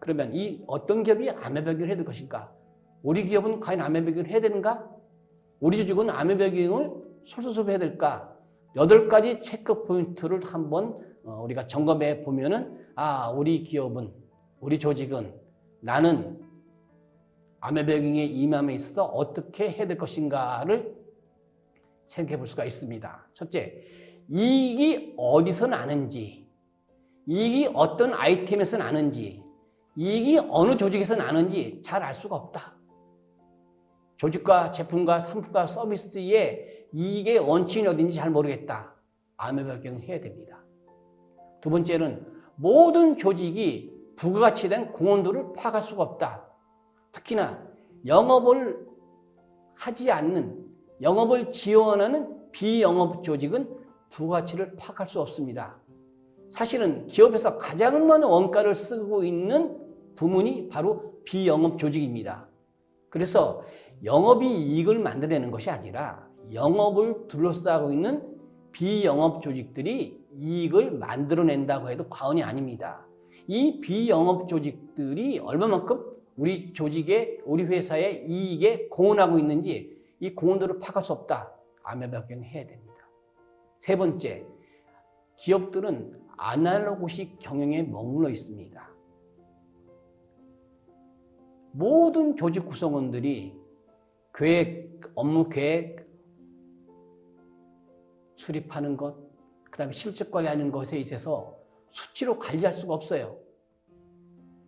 그러면 이 어떤 기업이 아메바경을 해야 될 것인가? 우리 기업은 과연 아메바경을 해야 되는가? 우리 조직은 아메바경을 솔선수범해야 될까? 8가지 체크 포인트를 한번 우리가 점검해 보면은 우리 기업은, 우리 조직은 나는 아메바경에 임함에 있어서 어떻게 해야 될 것인가를 생각해 볼 수가 있습니다. 첫째, 이익이 어디서 나는지, 이익이 어떤 아이템에서 나는지, 이익이 어느 조직에서 나는지 잘 알 수가 없다. 조직과 제품과 상품과 서비스의 이익의 원칙이 어딘지 잘 모르겠다. 아메바경을 해야 됩니다. 두 번째는 모든 조직이 부가가치에 대한 공헌도를 파악할 수가 없다. 특히나 영업을 하지 않는, 영업을 지원하는 비영업 조직은 부가가치를 파악할 수 없습니다. 사실은 기업에서 가장 많은 원가를 쓰고 있는 부문이 바로 비영업 조직입니다. 그래서 영업이 이익을 만들어내는 것이 아니라 영업을 둘러싸고 있는 비영업 조직들이 이익을 만들어낸다고 해도 과언이 아닙니다. 이 비영업 조직들이 얼마만큼 우리 조직에, 우리 회사의 이익에 공헌하고 있는지 이 공헌도를 파악할 수 없다. 아메바경 해야 됩니다. 세 번째, 기업들은 아날로그식 경영에 머물러 있습니다. 모든 조직 구성원들이 계획, 업무 계획, 수립하는 것, 그 다음에 실적 관리하는 것에 있어서 수치로 관리할 수가 없어요.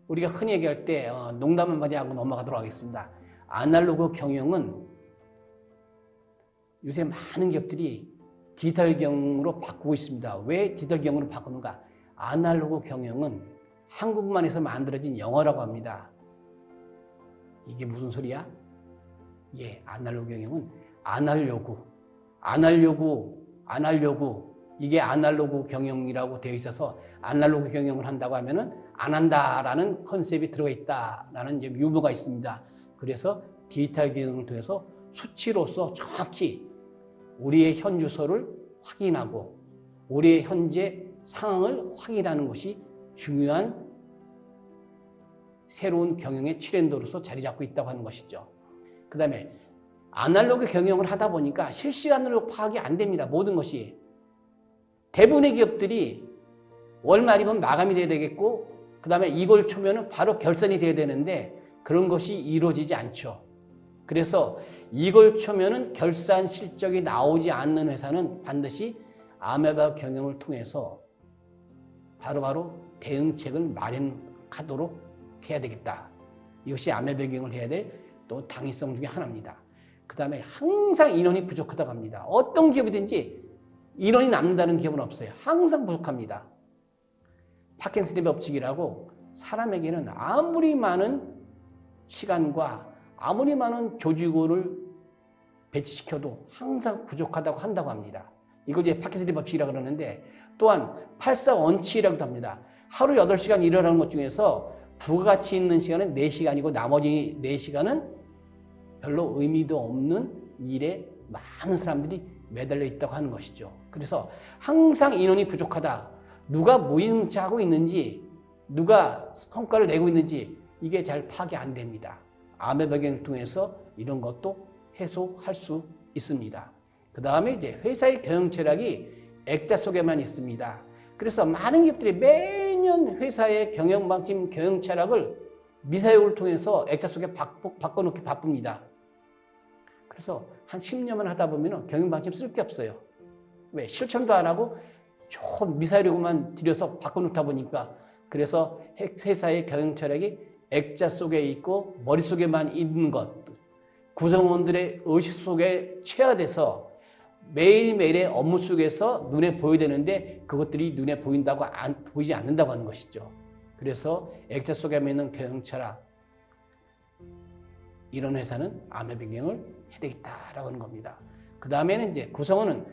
우리가 흔히 얘기할 때 농담 한마디 하고 넘어가도록 하겠습니다. 아날로그 경영은 요새 많은 기업들이 디지털 경영으로 바꾸고 있습니다. 왜 디지털 경영으로 바꾸는가? 아날로그 경영은 한국만에서 만들어진 영어라고 합니다. 이게 무슨 소리야? 예, 아날로그 경영은 안 하려고 이게 아날로그 경영이라고 되어 있어서 아날로그 경영을 한다고 하면은 안 한다라는 컨셉이 들어가 있다라는 이제 유머가 있습니다. 그래서 디지털 경영을 통해서 수치로서 정확히 우리의 현주소를 확인하고 우리의 현재 상황을 확인하는 것이 중요한 새로운 경영의 트렌드로서 자리 잡고 있다고 하는 것이죠. 그 다음에 아날로그 경영을 하다 보니까 실시간으로 파악이 안 됩니다. 모든 것이. 대부분의 기업들이 월 말이면 마감이 돼야 되겠고 그 다음에 2개월 초면은 바로 결산이 돼야 되는데 그런 것이 이루어지지 않죠. 그래서 2개월 초면은 결산 실적이 나오지 않는 회사는 반드시 아메바 경영을 통해서 바로바로 대응책을 마련하도록 해야 되겠다. 이것이 아메바 경영을 해야 될 또 당위성 중에 하나입니다. 그 다음에 항상 인원이 부족하다고 합니다. 어떤 기업이든지 인원이 남는다는 기업은 없어요. 항상 부족합니다. 파켄스리 법칙이라고 사람에게는 아무리 많은 시간과 아무리 많은 조직원을 배치시켜도 항상 부족하다고 한다고 합니다. 이걸 이제 파켄스리 법칙이라고 그러는데 또한 8사 원칙이라고도 합니다. 하루 8시간 일하는 것 중에서 부가가치 있는 시간은 4시간이고 나머지 4시간은 별로 의미도 없는 일에 많은 사람들이 매달려 있다고 하는 것이죠. 그래서 항상 인원이 부족하다. 누가 무임차하고 있는지, 누가 성과를 내고 있는지 이게 잘 파악이 안 됩니다. 아메바 경영을 통해서 이런 것도 해소할 수 있습니다. 그 다음에 이제 회사의 경영 철학이 액자 속에만 있습니다. 그래서 많은 기업들이 매년 회사의 경영 방침, 경영 철학을 미사용을 통해서 액자 속에 바꿔놓기 바쁩니다. 그래서 한 10년만 하다 보면 경영 방침 쓸 게 없어요. 왜? 실천도 안 하고 좋은 미사용만 들여서 바꿔놓다 보니까 그래서 회사의 경영 철학이 액자 속에 있고 머릿속에만 있는 것, 구성원들의 의식 속에 체화돼서 매일매일의 업무 속에서 눈에 보여야 되는데 그것들이 눈에 보이지 않는다고 하는 것이죠. 그래서 액자 속에 있는 경영 철학, 이런 회사는 아메바 경영을 해야 되겠다라고 하는 겁니다. 그 다음에는 이제 구성원은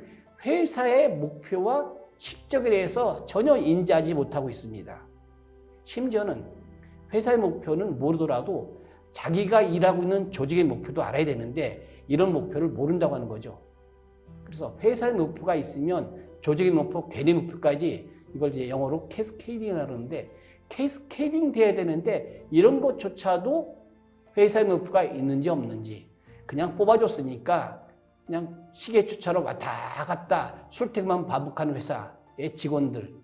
회사의 목표와 실적에 대해서 전혀 인지하지 못하고 있습니다. 심지어는 회사의 목표는 모르더라도 자기가 일하고 있는 조직의 목표도 알아야 되는데 이런 목표를 모른다고 하는 거죠. 그래서 회사의 목표가 있으면 조직의 목표, 개인의 목표까지 이걸 이제 영어로 캐스케이딩이라고 하는데 캐스케이딩 돼야 되는데 이런 것조차도 회사의 목표가 있는지 없는지 그냥 뽑아줬으니까 그냥 시계추처럼 왔다 갔다 출퇴근만 반복하는 회사의 직원들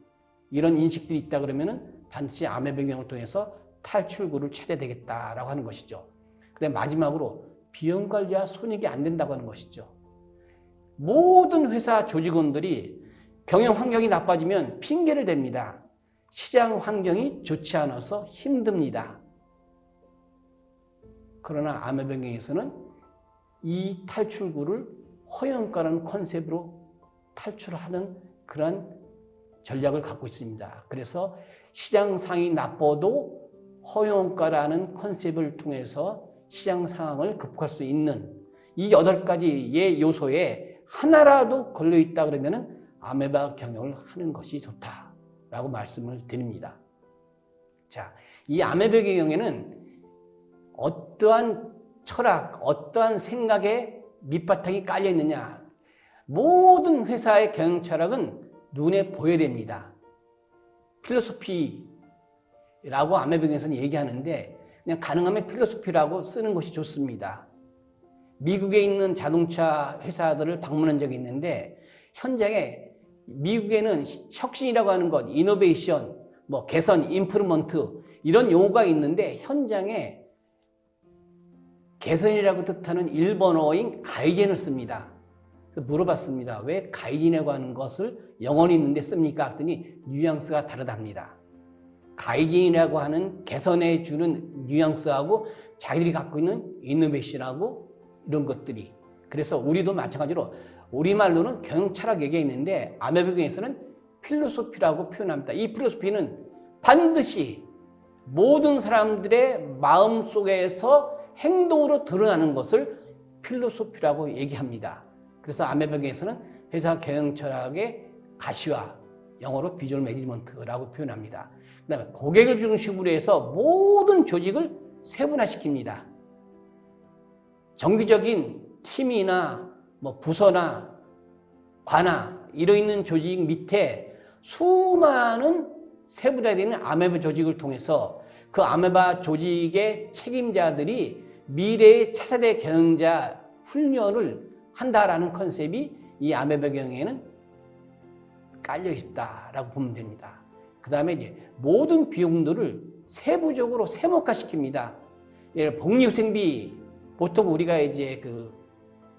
이런 인식들이 있다 그러면은 반드시 암의 변경을 통해서 탈출구를 찾아야 되겠다라고 하는 것이죠. 그다음에 마지막으로 비용 관리와 손익이 안 된다고 하는 것이죠. 모든 회사 조직원들이 경영 환경이 나빠지면 핑계를 댑니다. 시장 환경이 좋지 않아서 힘듭니다. 그러나 암의 변경에서는 이 탈출구를 허용가라는 컨셉으로 탈출하는 그런 전략을 갖고 있습니다. 그래서 시장 상황이 나빠도 허용가라는 컨셉을 통해서 시장 상황을 극복할 수 있는 이 8가지의 요소에 하나라도 걸려있다 그러면 아메바 경영을 하는 것이 좋다라고 말씀을 드립니다. 자, 이 아메바 경영에는 어떠한 철학, 어떠한 생각의 밑바탕이 깔려 있느냐. 모든 회사의 경영 철학은 눈에 보여야 됩니다. 필로소피라고 아메바 경영에서는 얘기하는데 그냥 가능하면 필로소피라고 쓰는 것이 좋습니다. 미국에 있는 자동차 회사들을 방문한 적이 있는데 현장에 미국에는 혁신이라고 하는 것, 이노베이션, 개선, 임프루먼트 이런 용어가 있는데 현장에 개선이라고 뜻하는 일본어인 가이젠을 씁니다. 그래서 물어봤습니다. 왜 가이젠이라고 하는 것을 영어는 있는데 씁니까? 했더니 뉘앙스가 다르답니다. 가이젠이라고 하는 개선해 주는 뉘앙스하고 자기들이 갖고 있는 이노베이션하고 이런 것들이. 그래서 우리도 마찬가지로 우리말로는 경영 철학 얘기가 있는데 아메바경에서는 필로소피라고 표현합니다. 이 필로소피는 반드시 모든 사람들의 마음속에서 행동으로 드러나는 것을 필로소피라고 얘기합니다. 그래서 아메바경에서는 회사 경영 철학의 가시화, 영어로 비주얼 매니지먼트라고 표현합니다. 그 다음에 고객을 중심으로 해서 모든 조직을 세분화시킵니다. 정기적인 팀이나 부서나 관아 이러있는 조직 밑에 수많은 세분화되는 아메바 조직을 통해서 그 아메바 조직의 책임자들이 미래의 차세대 경영자 훈련을 한다라는 컨셉이 이 아메바 경영에는 깔려 있다라고 보면 됩니다. 그 다음에 이제 모든 비용들을 세부적으로 세목화시킵니다. 예를 복리후생비 보통 우리가 이제 그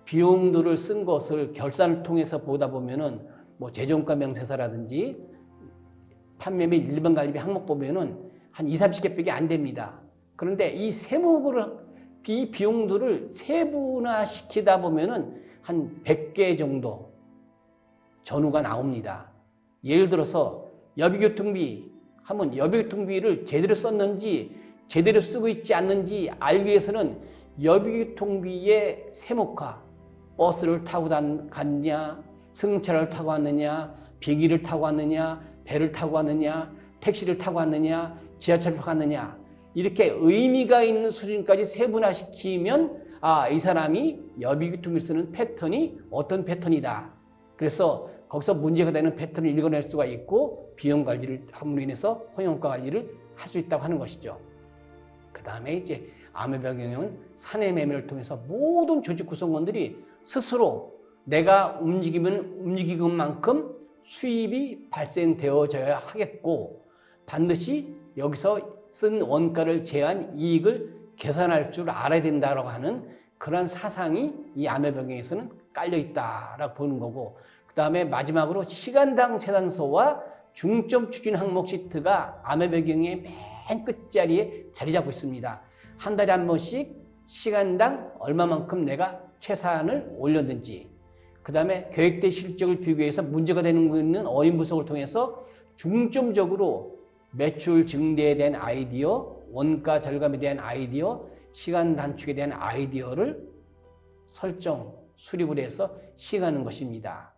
비용들을 쓴 것을 결산을 통해서 보다 보면은 재정가 명세서라든지 판매 및 일반 관리비 항목 보면은 한 20, 30개밖에 안 됩니다. 그런데 이 이 비용들을 세분화시키다 보면은 한 100개 정도 전후가 나옵니다. 예를 들어서 여비교통비 하면 여비교통비를 제대로 썼는지 제대로 쓰고 있지 않는지 알기 위해서는 여비교통비의 세목화, 버스를 타고 갔냐, 승차를 타고 왔느냐, 비행기를 타고 왔느냐, 배를 타고 왔느냐, 택시를 타고 왔느냐, 지하철을 타고 왔느냐 이렇게 의미가 있는 수준까지 세분화시키면 이 사람이 여비교통비를 쓰는 패턴이 어떤 패턴이다. 그래서 거기서 문제가 되는 패턴을 읽어낼 수가 있고 비용 관리를 함으로 인해서 허용가 관리를 할 수 있다고 하는 것이죠. 그 다음에 이제 아메바 경영은 사내 매매를 통해서 모든 조직 구성원들이 스스로 내가 움직이면 움직이는 만큼 수입이 발생되어져야 하겠고 반드시 여기서 쓴 원가를 제한 이익을 계산할 줄 알아야 된다고 하는 그런 사상이 이 아메바 경영에서는 깔려 있다라고 보는 거고 그 다음에 마지막으로 시간당 재단서와 중점 추진 항목 시트가 아메바 경영의 맨 끝자리에 자리 잡고 있습니다. 한 달에 한 번씩 시간당 얼마만큼 내가 채산을 올렸는지 그 다음에 계획된 실적을 비교해서 문제가 되는 있는 어인 분석을 통해서 중점적으로 매출 증대에 대한 아이디어, 원가 절감에 대한 아이디어, 시간 단축에 대한 아이디어를 설정, 수립을 해서 시행하는 것입니다.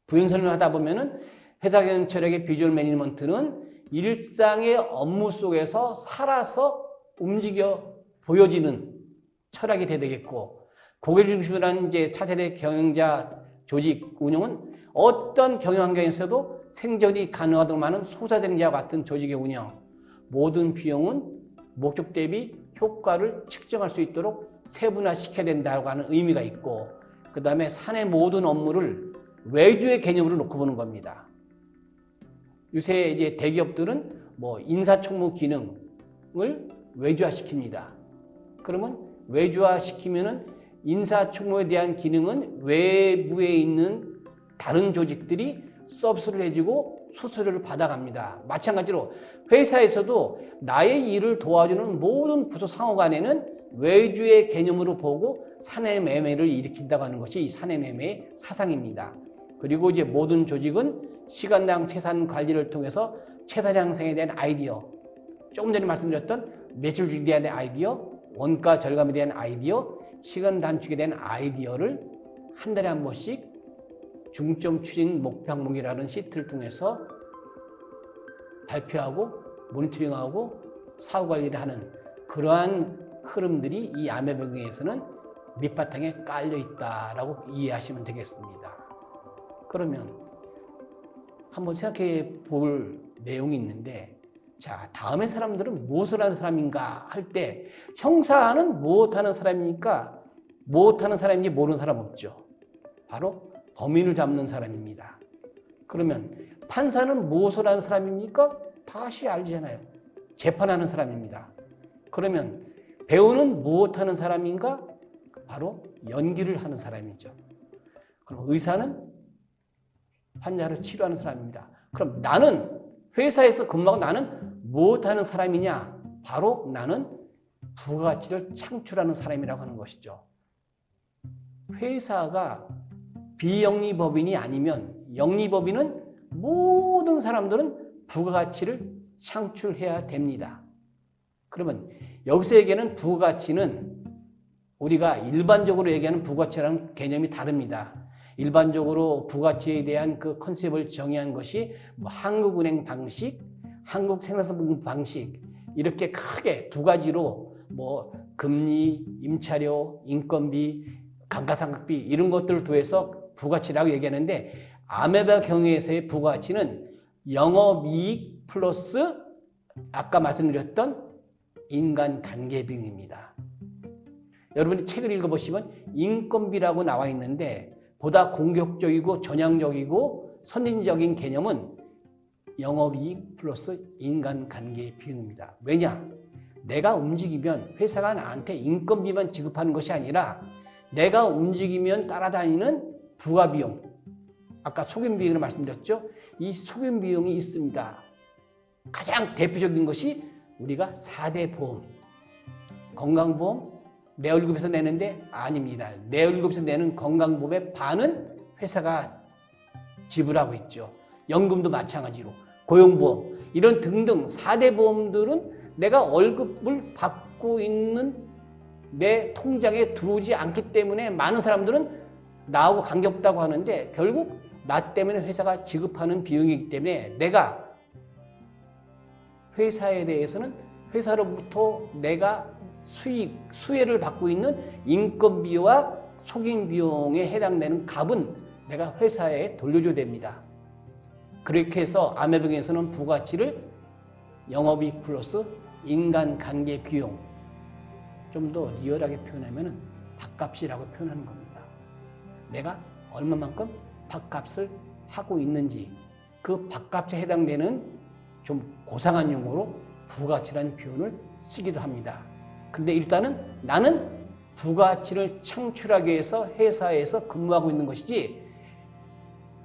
부연설명을 하다 보면은 회사 경영 철학의 비주얼 매니지먼트는 일상의 업무 속에서 살아서 움직여 보여지는 철학이 돼야 되겠고 고객 중심으로 하는 이제 차세대 경영자 조직 운영은 어떤 경영 환경에서도 생존이 가능하도록 많은 소사대행자와 같은 조직의 운영 모든 비용은 목적 대비 효과를 측정할 수 있도록 세분화시켜야 된다고 하는 의미가 있고, 그 다음에 사내 모든 업무를 외주의 개념으로 놓고 보는 겁니다. 요새 이제 대기업들은 뭐 인사총무 기능을 외주화시킵니다. 그러면 외주화시키면은 인사총무에 대한 기능은 외부에 있는 다른 조직들이 서비스를 해주고 수수료를 받아갑니다. 마찬가지로 회사에서도 나의 일을 도와주는 모든 부서 상호간에는 외주의 개념으로 보고 사내 매매를 일으킨다고 하는 것이 이 사내 매매의 사상입니다. 그리고 이제 모든 조직은 시간당 채산 관리를 통해서 채산 향상에 대한 아이디어, 조금 전에 말씀드렸던 매출 줄이기에 대한 아이디어, 원가 절감에 대한 아이디어, 시간 단축에 대한 아이디어를 한 달에 한 번씩 중점 추진 목표 항목이라는 시트를 통해서 발표하고 모니터링하고 사후 관리를 하는 그러한 흐름들이 이 아메병에서는 밑바탕에 깔려 있다라고 이해하시면 되겠습니다. 그러면 한번 생각해 볼 내용이 있는데, 자, 다음의 사람들은 무엇을 하는 사람인가 할 때 형사는 무엇하는 사람이니까 무엇하는 사람인지 모르는 사람 없죠. 바로 범인을 잡는 사람입니다. 그러면 판사는 무엇을 하는 사람입니까? 다시 알잖아요. 재판하는 사람입니다. 그러면 배우는 무엇하는 사람인가? 바로 연기를 하는 사람이죠. 그럼 의사는 환자를 치료하는 사람입니다. 그럼 나는 회사에서 근무하고 나는 무엇하는 사람이냐? 바로 나는 부가가치를 창출하는 사람이라고 하는 것이죠. 회사가 비영리법인이 아니면 영리법인은 모든 사람들은 부가가치를 창출해야 됩니다. 그러면 여기서 얘기하는 부가가치는 우리가 일반적으로 얘기하는 부가가치라는 개념이 다릅니다. 일반적으로 부가가치에 대한 그 컨셉을 정의한 것이 뭐 한국은행 방식, 한국생산성분 방식, 이렇게 크게 두 가지로 뭐 금리, 임차료, 인건비, 감가상각비 이런 것들을 더해서 부가가치라고 얘기하는데, 아메바 경우에서의 부가가치는 영업이익 플러스 아까 말씀드렸던 인간관계비용입니다. 여러분이 책을 읽어보시면 인건비라고 나와 있는데 보다 공격적이고 전향적이고 선진적인 개념은 영업이익 플러스 인간관계비용입니다. 왜냐? 내가 움직이면 회사가 나한테 인건비만 지급하는 것이 아니라 내가 움직이면 따라다니는 부가비용, 아까 소견비용을 말씀드렸죠? 이 소견비용이 있습니다. 가장 대표적인 것이 우리가 4대 보험, 건강보험, 내 월급에서 내는데 아닙니다. 내 월급에서 내는 건강보험의 반은 회사가 지불하고 있죠. 연금도 마찬가지로, 고용보험, 이런 등등 4대 보험들은 내가 월급을 받고 있는 내 통장에 들어오지 않기 때문에 많은 사람들은 나하고 관계없다고 하는데, 결국 나 때문에 회사가 지급하는 비용이기 때문에 내가 회사에 대해서는 회사로부터 내가 수혜를 받고 있는 인건비와 속인비용에 해당되는 값은 내가 회사에 돌려줘야 됩니다. 그렇게 해서 아메병에서는 부가가치를 영업이익 플러스 인간관계 비용, 좀 더 리얼하게 표현하면 밥값이라고 표현하는 겁니다. 내가 얼마만큼 밥값을 하고 있는지, 그 밥값에 해당되는 좀 고상한 용어로 부가가치라는 표현을 쓰기도 합니다. 근데 일단은 나는 부가가치를 창출하기 위해서 회사에서 근무하고 있는 것이지,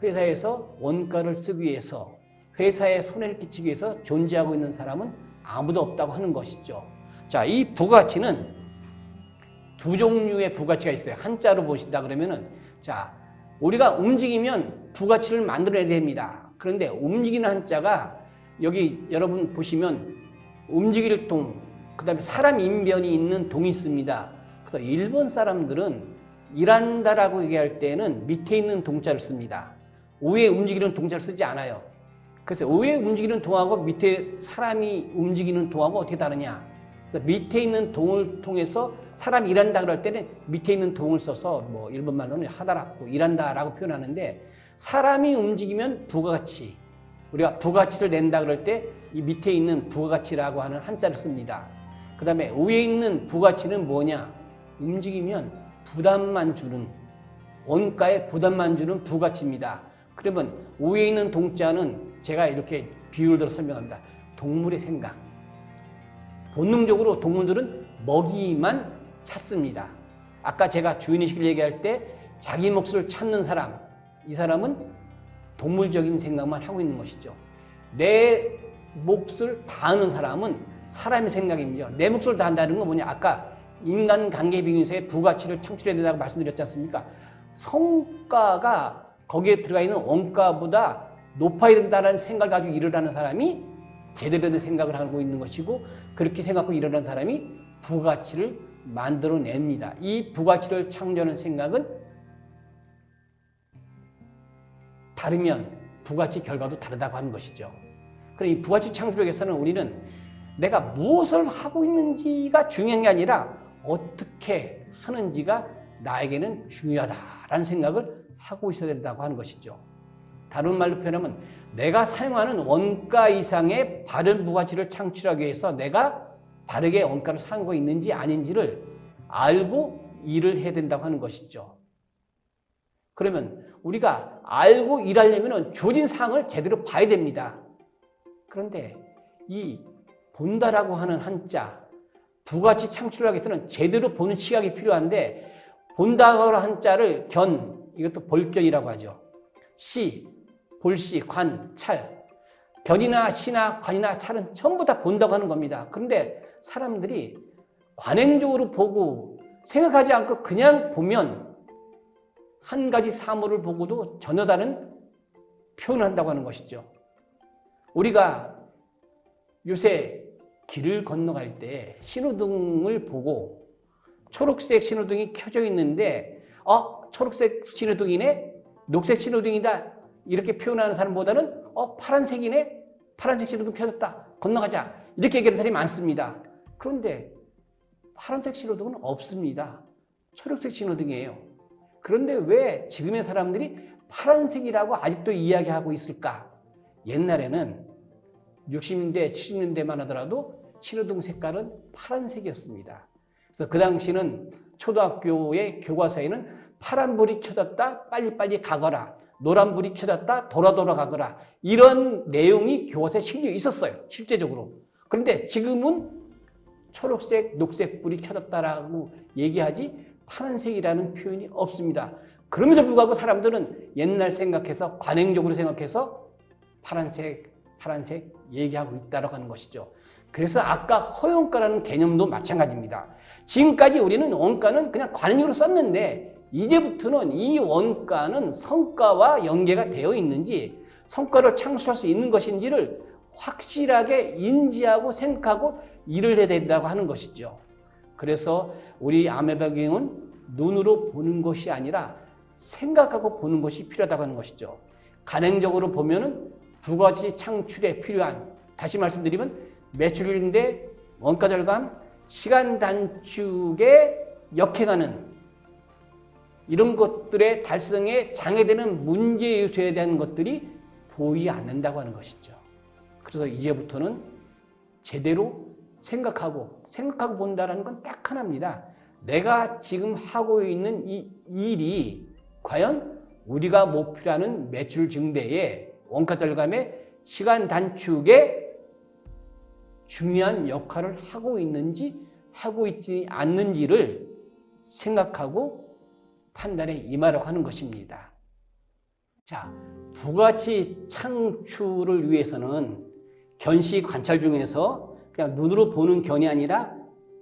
회사에서 원가를 쓰기 위해서 회사에 손해를 끼치기 위해서 존재하고 있는 사람은 아무도 없다고 하는 것이죠. 자, 이 부가가치는 두 종류의 부가가치가 있어요. 한자로 보신다 그러면은, 자, 우리가 움직이면 부가가치를 만들어야 됩니다. 그런데 움직이는 한자가 여기 여러분 보시면 움직일 동, 그 다음에 사람 인변이 있는 동이 있습니다. 그래서 일본 사람들은 일한다라고 얘기할 때는 밑에 있는 동자를 씁니다. 위에 움직이는 동자를 쓰지 않아요. 그래서 위에 움직이는 동하고 밑에 사람이 움직이는 동하고 어떻게 다르냐? 그래서 밑에 있는 동을 통해서 사람이 일한다 그럴 때는 밑에 있는 동을 써서 뭐 일본 말로는 하다라고 일한다라고 표현하는데, 사람이 움직이면 부가가치, 우리가 부가치를 낸다 그럴 때 이 밑에 있는 부가치라고 하는 한자를 씁니다. 그 다음에 위에 있는 부가치는 뭐냐? 움직이면 부담만 주는, 원가에 부담만 주는 부가치입니다. 그러면 위에 있는 동자는 제가 이렇게 비유를 들어 설명합니다. 동물의 생각. 본능적으로 동물들은 먹이만 찾습니다. 아까 제가 주인의식을 얘기할 때 자기 몫을 찾는 사람, 이 사람은 동물적인 생각만 하고 있는 것이죠. 내 몫을 다하는 사람은 사람의 생각입니다. 내 몫을 다한다는 건 뭐냐? 아까 인간관계 비교에서의 부가치를 창출해야 된다고 말씀드렸지 않습니까? 성과가 거기에 들어가 있는 원가보다 높아야 된다는 생각을 가지고 일을 하는 사람이 제대로 된 생각을 하고 있는 것이고, 그렇게 생각하고 일어나는 사람이 부가치를 만들어냅니다. 이 부가치를 창조하는 생각은 다르면 부가치 결과도 다르다고 하는 것이죠. 그럼 이 부가치 창조에 위해서는 우리는 내가 무엇을 하고 있는지가 중요한 게 아니라 어떻게 하는지가 나에게는 중요하다라는 생각을 하고 있어야 된다고 하는 것이죠. 다른 말로 표현하면 내가 사용하는 원가 이상의 바른 부가치를 창출하기 위해서 내가 바르게 원가를 사용하고 있는지 아닌지를 알고 일을 해야 된다고 하는 것이죠. 그러면 우리가 알고 일하려면 주어진 사항을 제대로 봐야 됩니다. 그런데 이 본다라고 하는 한자, 부가치 창출을 하기 위해서는 제대로 보는 시각이 필요한데, 본다고 하는 한자를 이것도 볼견이라고 하죠. 시, 볼시, 관, 찰. 견이나 시나 관이나 찰은 전부 다 본다고 하는 겁니다. 그런데 사람들이 관행적으로 보고 생각하지 않고 그냥 보면 한 가지 사물을 보고도 전혀 다른 표현을 한다고 하는 것이죠. 우리가 요새 길을 건너갈 때 신호등을 보고 초록색 신호등이 켜져 있는데 초록색 신호등이네? 녹색 신호등이다. 이렇게 표현하는 사람보다는 파란색이네? 파란색 신호등 켜졌다. 건너가자. 이렇게 얘기하는 사람이 많습니다. 그런데 파란색 신호등은 없습니다. 초록색 신호등이에요. 그런데 왜 지금의 사람들이 파란색이라고 아직도 이야기하고 있을까? 옛날에는 60년대, 70년대만 하더라도 신호등 색깔은 파란색이었습니다. 그래서 그 당시는 초등학교의 교과서에는 파란불이 켜졌다, 빨리빨리 가거라. 노란불이 켜졌다, 돌아 가거라. 이런 내용이 교과서에 실려 있었어요, 실제적으로. 그런데 지금은 초록색, 녹색 불이 켜졌다라고 얘기하지 파란색이라는 표현이 없습니다. 그럼에도 불구하고 사람들은 옛날 생각해서, 관행적으로 생각해서 파란색 얘기하고 있다고 하는 것이죠. 그래서 아까 허용가라는 개념도 마찬가지입니다. 지금까지 우리는 원가는 그냥 관행적으로 썼는데, 이제부터는 이 원가는 성과와 연계가 되어 있는지, 성과를 창출할 수 있는 것인지를 확실하게 인지하고 생각하고 일을 해야 된다고 하는 것이죠. 그래서 우리 아메바경은 눈으로 보는 것이 아니라 생각하고 보는 것이 필요하다고 하는 것이죠. 간행적으로 보면은 부가치 창출에 필요한, 다시 말씀드리면 매출인데 원가 절감, 시간 단축에 역행하는 이런 것들의 달성에 장애되는 문제 요소에 대한 것들이 보이지 않는다고 하는 것이죠. 그래서 이제부터는 제대로 생각하고 본다는 건 딱 하나입니다. 내가 지금 하고 있는 이 일이 과연 우리가 목표로 하는 매출 증대에, 원가 절감에, 시간 단축에 중요한 역할을 하고 있는지 하고 있지 않는지를 생각하고 판단에 임하라고 하는 것입니다. 자, 부가치 창출을 위해서는 견시 관찰 중에서 그냥 눈으로 보는 견이 아니라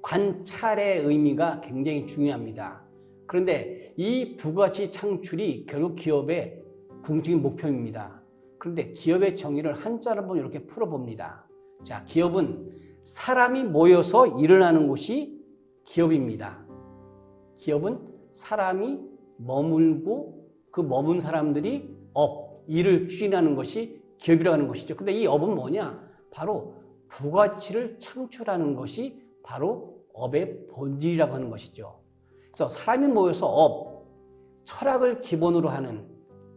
관찰의 의미가 굉장히 중요합니다. 그런데 이 부가치 창출이 결국 기업의 궁극적인 목표입니다. 그런데 기업의 정의를 한자로 한번 이렇게 풀어봅니다. 자, 기업은 사람이 모여서 일을 하는 곳이 기업입니다. 기업은 사람이 머물고 그 머문 사람들이 일을 추진하는 것이 기업이라고 하는 것이죠. 근데 이 업은 뭐냐? 바로 부가치를 창출하는 것이 바로 업의 본질이라고 하는 것이죠. 그래서 사람이 모여서 철학을 기본으로 하는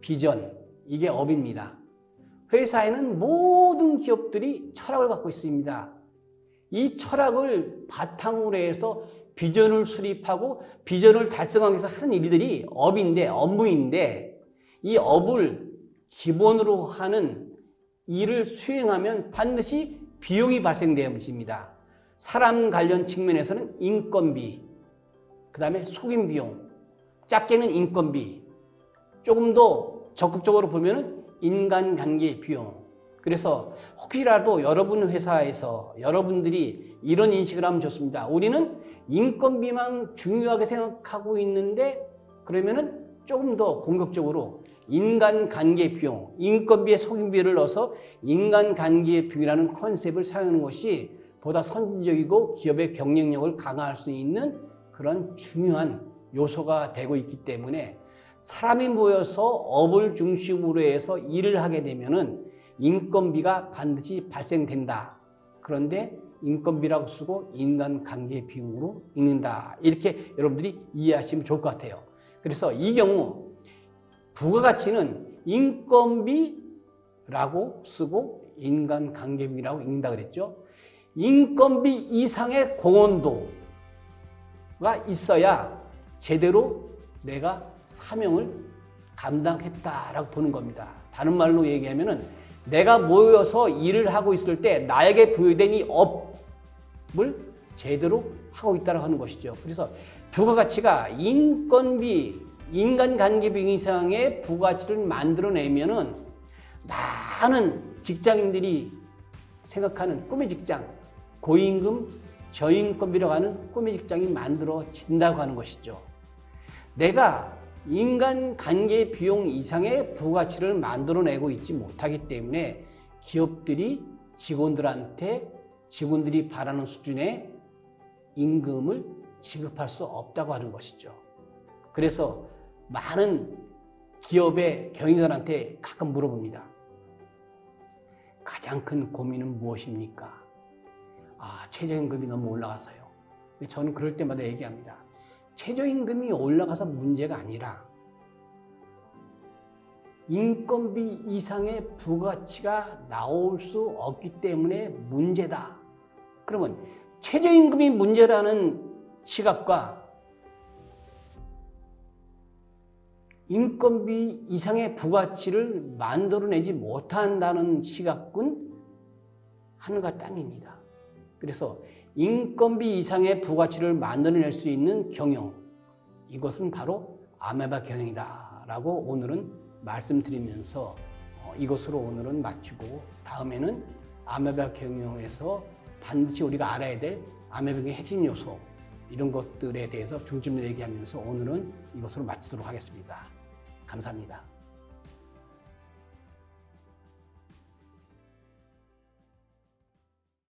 비전, 이게 업입니다. 회사에는 모든 기업들이 철학을 갖고 있습니다. 이 철학을 바탕으로 해서 비전을 수립하고 비전을 달성하기 위해서 하는 일들이 업무인데 이 업을 기본으로 하는 일을 수행하면 반드시 비용이 발생되어야 것입니다. 사람 관련 측면에서는 인건비, 그 다음에 속임 비용, 작게는 인건비, 조금 더 적극적으로 보면은 인간관계 비용. 그래서 혹시라도 여러분 회사에서 여러분들이 이런 인식을 하면 좋습니다. 우리는 인건비만 중요하게 생각하고 있는데 그러면은 조금 더 공격적으로 인간관계 비용, 인건비에 속임비를 넣어서 인간관계 비용이라는 컨셉을 사용하는 것이 보다 선진적이고 기업의 경쟁력을 강화할 수 있는 그런 중요한 요소가 되고 있기 때문에 사람이 모여서 업을 중심으로 해서 일을 하게 되면은 인건비가 반드시 발생된다. 그런데 인건비라고 쓰고 인간관계 비용으로 읽는다. 이렇게 여러분들이 이해하시면 좋을 것 같아요. 그래서 이 경우 부가가치는 인건비라고 쓰고 인간관계 비용이라고 읽는다 그랬죠. 인건비 이상의 공헌도가 있어야 제대로 내가 사명을 감당했다라고 보는 겁니다. 다른 말로 얘기하면은 내가 모여서 일을 하고 있을 때 나에게 부여된 이 업을 제대로 하고 있다고 하는 것이죠. 그래서 부가가치가 인건비, 인간관계 비용 이상의 부가가치를 만들어내면은 많은 직장인들이 생각하는 꿈의 직장, 고임금, 저임금비라고 하는 꿈의 직장이 만들어진다고 하는 것이죠. 내가 인간관계 비용 이상의 부가가치를 만들어내고 있지 못하기 때문에 기업들이 직원들이 바라는 수준의 임금을 지급할 수 없다고 하는 것이죠. 그래서 많은 기업의 경영자한테 가끔 물어봅니다. 가장 큰 고민은 무엇입니까? 최저임금이 너무 올라가서요. 저는 그럴 때마다 얘기합니다. 최저임금이 올라가서 문제가 아니라 인건비 이상의 부가가치가 나올 수 없기 때문에 문제다. 그러면 최저임금이 문제라는 시각과 인건비 이상의 부가가치를 만들어내지 못한다는 시각은 하늘과 땅입니다. 그래서 인건비 이상의 부가가치를 만들어낼 수 있는 경영, 이것은 바로 아메바 경영이다라고 오늘은 말씀드리면서 이것으로 오늘은 마치고 다음에는 아메바 경영에서 반드시 우리가 알아야 될 아메바 경영의 핵심 요소 이런 것들에 대해서 중점을 얘기하면서 오늘은 이것으로 마치도록 하겠습니다. 감사합니다.